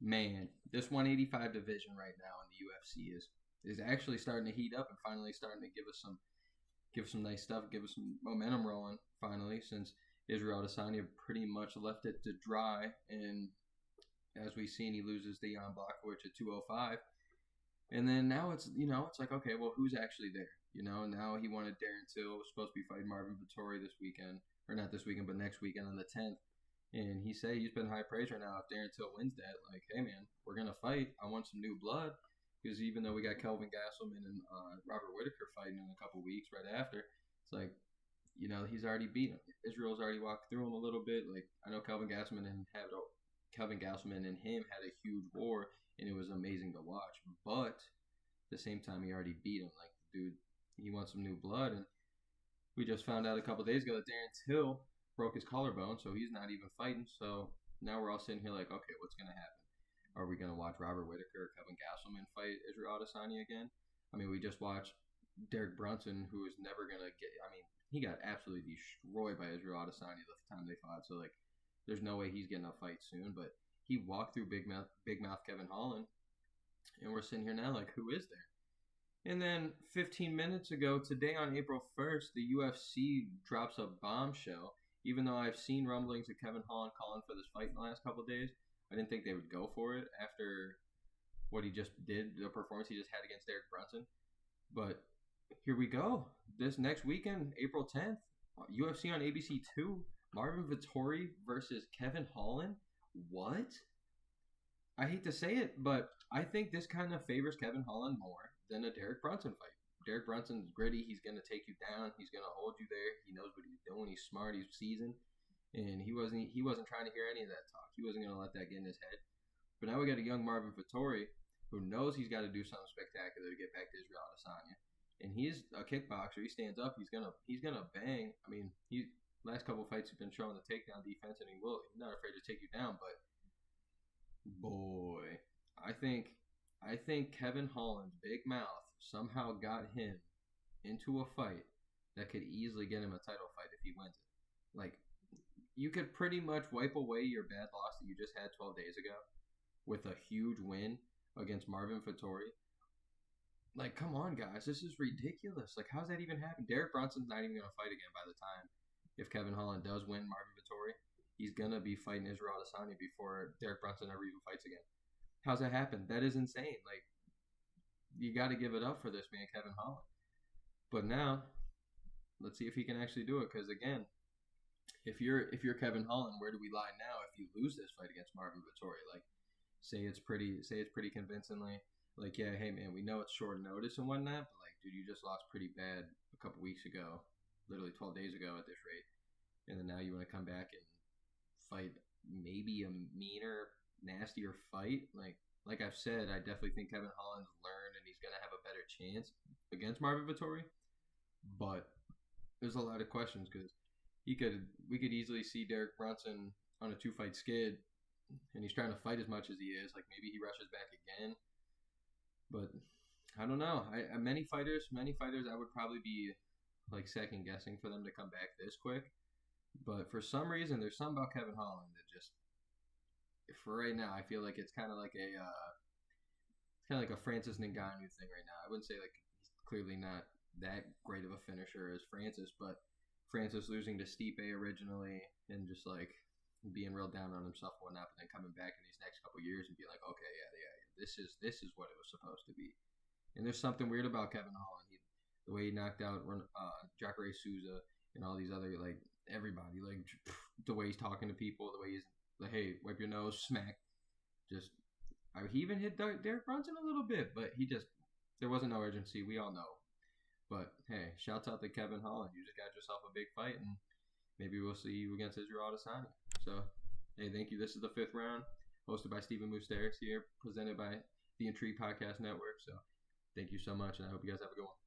Man, this 185 division right now in the UFC is actually starting to heat up and finally starting to give some nice stuff, give us some momentum rolling finally, since Israel Adesanya pretty much left it to dry, and as we've seen, he loses to Jan Blachowicz at 205. And then now it's like, okay, well, who's actually there? Now he wanted Darren Till, was supposed to be fighting Marvin Vettori this weekend, or not this weekend, but next weekend on the 10th. And he's been high praise right now. If Darren Till wins that, like, hey man, we're gonna fight. I want some new blood, because even though we got Kelvin Gastelum and Robert Whittaker fighting in a couple weeks right after, it's like, he's already beat him. Israel's already walked through him a little bit. Like, I know Kelvin Gastelum and him had a huge war, and it was amazing to watch. But at the same time, he already beat him. Like, dude, he wants some new blood, and we just found out a couple days ago that Darren Till broke his collarbone, so he's not even fighting. So now we're all sitting here like, okay, what's going to happen? Are we going to watch Robert Whittaker or Kevin Gastelum fight Israel Adesanya again? I mean, we just watched Derek Brunson, who is never going to get – I mean, he got absolutely destroyed by Israel Adesanya the time they fought. So, like, there's no way he's getting a fight soon. But he walked through Big Mouth Kevin Holland, and we're sitting here now like, who is there? And then 15 minutes ago, today on April 1st, the UFC drops a bombshell. Even though I've seen rumblings of Kevin Holland calling for this fight in the last couple of days, I didn't think they would go for it after what he just did, the performance he just had against Derek Brunson. But here we go. This next weekend, April 10th, UFC on ABC 2, Marvin Vettori versus Kevin Holland. What? I hate to say it, but I think this kind of favors Kevin Holland more than a Derek Brunson fight. Derek Brunson's gritty. He's going to take you down. He's going to hold you there. He knows what he's doing. He's smart. He's seasoned. And he wasn't trying to hear any of that talk. He wasn't going to let that get in his head. But now we got a young Marvin Vettori who knows he's got to do something spectacular to get back to Israel Adesanya. And he's a kickboxer. He stands up. He's gonna bang. I mean, last couple of fights he's been showing the takedown defense, and he's not afraid to take you down. But boy, I think Kevin Holland's big mouth somehow got him into a fight that could easily get him a title fight if he wins it. Like, you could pretty much wipe away your bad loss that you just had 12 days ago with a huge win against Marvin Vettori. Like, come on, guys. This is ridiculous. Like, how's that even happen? Derek Brunson's not even going to fight again by the time if Kevin Holland does win Marvin Vettori. He's going to be fighting Israel Adesanya before Derek Brunson ever even fights again. How's that happen? That is insane. Like, you got to give it up for this man, Kevin Holland. But now, let's see if he can actually do it. Because again, if you're Kevin Holland, where do we lie now? If you lose this fight against Marvin Vettori, like, say it's pretty convincingly. Like, yeah, hey man, we know it's short notice and whatnot, but like, dude, you just lost pretty bad a couple weeks ago, literally 12 days ago at this rate, and then now you want to come back and fight maybe a meaner, nastier fight. Like I've said, I definitely think Kevin Holland's learned and he's gonna have a better chance against Marvin Vettori, but there's a lot of questions because we could easily see Derek Brunson on a 2-fight skid, and he's trying to fight as much as he is. Like, maybe he rushes back again. But I don't know. Many fighters, I would probably be like second guessing for them to come back this quick. But for some reason, there's something about Kevin Holland that just, for right now, I feel like it's kind of like a Francis Ngannou thing right now. I wouldn't say like he's clearly not that great of a finisher as Francis, but Francis losing to Stipe originally and just like being real down on himself and whatnot, but then coming back in these next couple of years and being like, okay, yeah, this is what it was supposed to be. And there's something weird about Kevin Holland. The way he knocked out Jacare Souza and all these other, like, everybody, like, the way he's talking to people, the way he's like, hey, wipe your nose, smack. He even hit Derek Brunson a little bit, but there wasn't no urgency. We all know. But hey, shouts out to Kevin Holland. You just got yourself a big fight, and maybe we'll see you against Israel Adesanya. So, hey, thank you. This is the 5th round, hosted by Stephen Moustaris here, presented by the Intrigue Podcast Network. So, thank you so much, and I hope you guys have a good one.